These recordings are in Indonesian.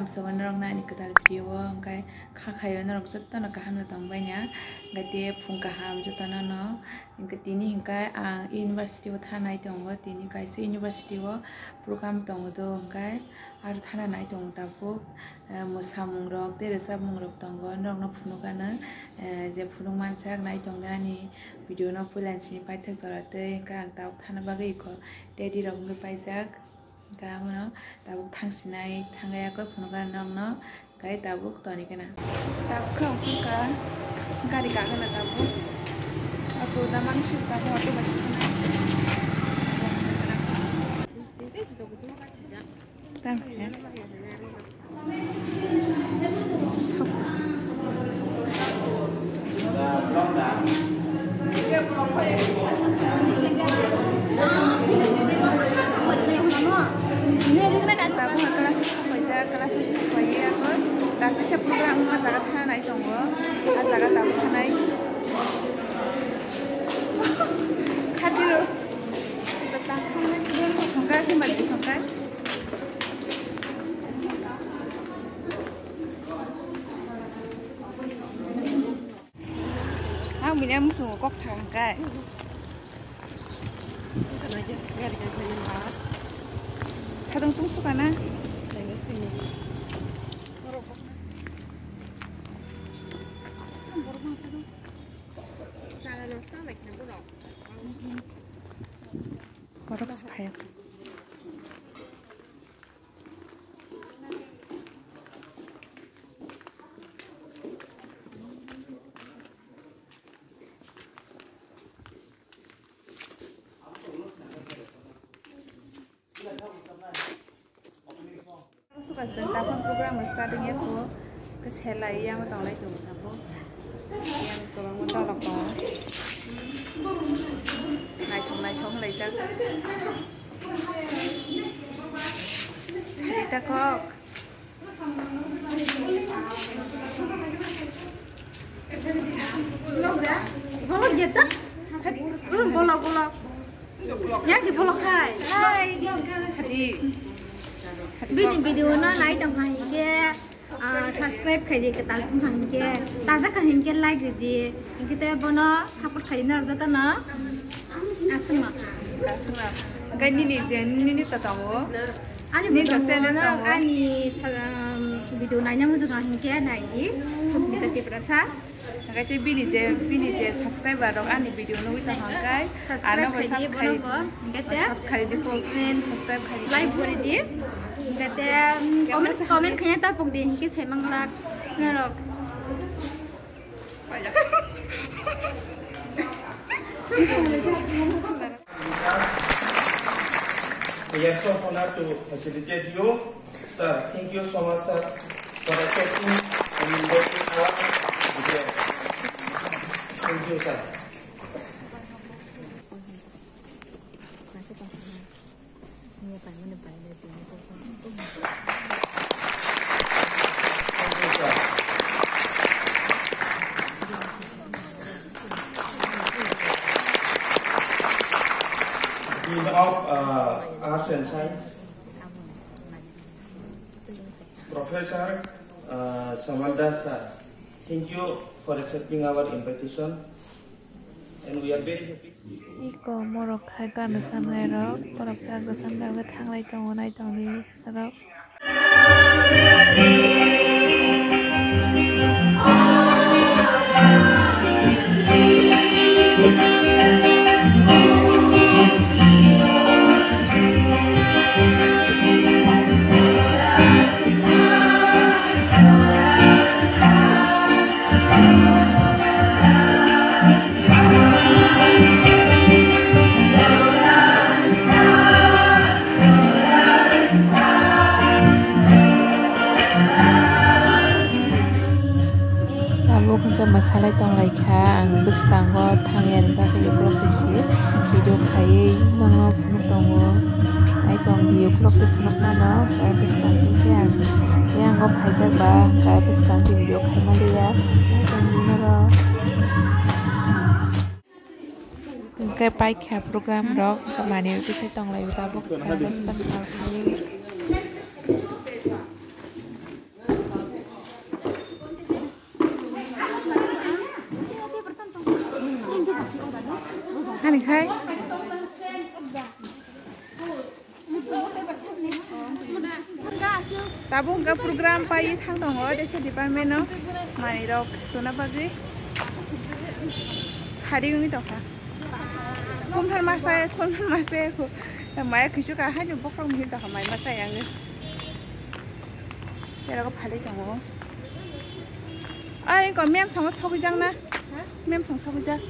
Sowan rong na ni kedal video angkai khakhayo na rong satta na kahanu tambanya gate phung kaham jatana no ingkatini hingkai ang university wa thanai tongo tini kaisa university wa program tongo do angkai ar thana nai tong tapu mosamung rok teresabung rok tongo rong na phunukana je phunung manchak nai tong nani video no pulansi ni paithak jorate angkai ang tau thana bagai ko daddy rok ngi paijak kamu tabuk thang sinai thangaya ko phunukan nong no kai tabuk toni kana tabuk khong ka gari ka kana tabuk aku damang shu tabuk auto basina tam ya kelas sesuai aku tapi seprogram ajaran tanai tonggo ajaran tahu tanai kadiru setelah tanai itu songkai kembali songkai aku punya musuh kok sangkai sadung tungsu kana Borok sepayang. Suka sentapan program startingnya ko keselai yang utang lagi tu tapo yang korang utang lako nai thong lai jak chari ta kok bolok jeta bolok yang si bolok hai chari video nó like đồng hành kia subscribe khai di ketal pun hang kia taza kah hing kia like di kita bono support khai na rata na asma kan ni tatawo ani video na ani video nanya mu juga hing kia nai di Susmita Tiprasa agate bini je subscriber rok ani video no wita hangkai ana bo subscribe di subscribe khai like kori di gate comment kayaknya tapung di hingkis hemang lak ngerok We are so honored to facilitate you, sir. Thank you so much, sir, for accepting and inviting our video. Thank you, sir. Dean of Arts and Science, Professor Samaldas sir. Thank you for accepting our invitation, and we are very happy. Iko morok khai kan sanai rok porok ta go sanai go thanglai tongo nai tongni rok masalai tong lai kha ang buskango thangyan basi uklok disi video khai nang phunu tongo ai tong di uklok di phunu na no kai buskang ki yang go phaijak ba kai buskang video khai ke paikha program rok mani bisa tong lai tabok kai tabung ke program pai thang dong lo desa department no mani rok tuna bagi hari ini toh kumhar masa aku maya kisah kah hanya bokong mungkin toh maya masa yang ni ya aku balik dong ay kau mem sama sobijang na mem sama sobijang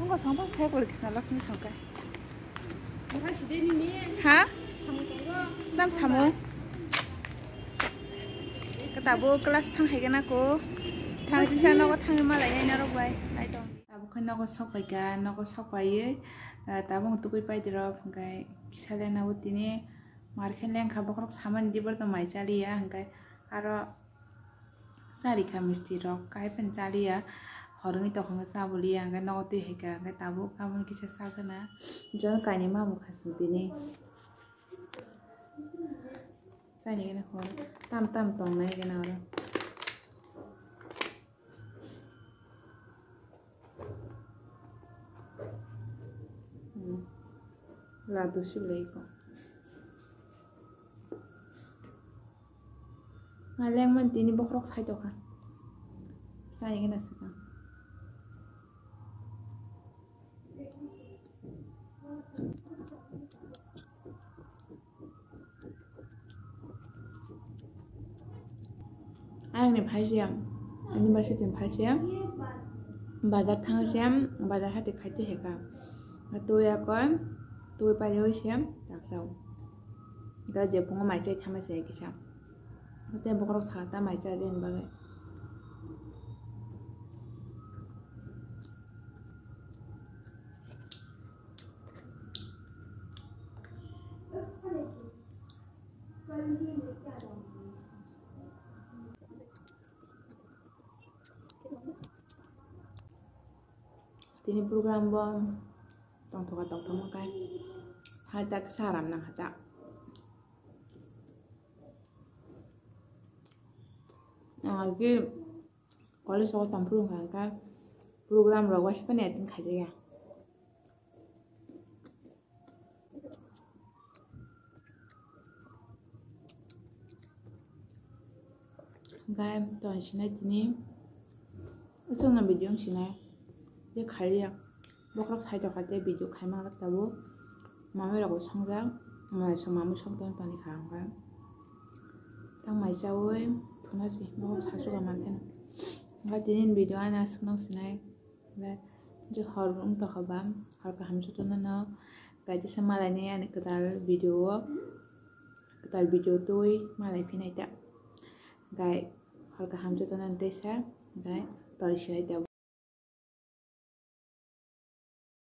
뭔가 정말 해버리겠어 락스니 성깔 하? 남 사모 ketabu kelas thang hai gana ko thang jisa no ko thang ma lai na ro bai lai to tabu khoi no ko sok bai ga no ko sok bai ye tabu tu koi pai diro phungai kisale na utini markhen leng kha bokrok saman dibor to mai chali ya hangkai aro sari kha misti rok kai pen chali ya horungi to khanga sabuli anga no te heka anga tabu kamon kisa sagana jon kani ma mu khasintini sani gena khol tam tam tong nai gena ora la du sulei ko ngaleng man tini bokrok sai to kha sani gena saka anh này phải xem anh ba sẽ tìm phải xem bazar thang xem bazar hati khai tu heka tôi con tôi phải đi xem đặc sâu cái giờ cũng mày chơi tham gia cái sao cái tên bốc rác ta mày chơi trên bao ini program bom tong toka tong tong makan hata kesaram nang hata lagi kalau soal tampil kan program rawas penetin kaja ya kan tahun sini ini itu nggak video sini ये खालिया बकरक साइड खाते वीडियो खाइमा लगताबो मामेरागो संजां माय समामु संतन तनि खांगा तां माइजावै थुनासि बकरक सासुगा मानथेन गा दिनिन वीडियो आना सुनाव सिनाय ले जे हरम त खबाम हरका हमसु तन न गाइदि समालायनि आनि कदाल वीडियो तोय मालाय फिनायता गाय हरका हमसु तन देसा गाय तरिसिनायता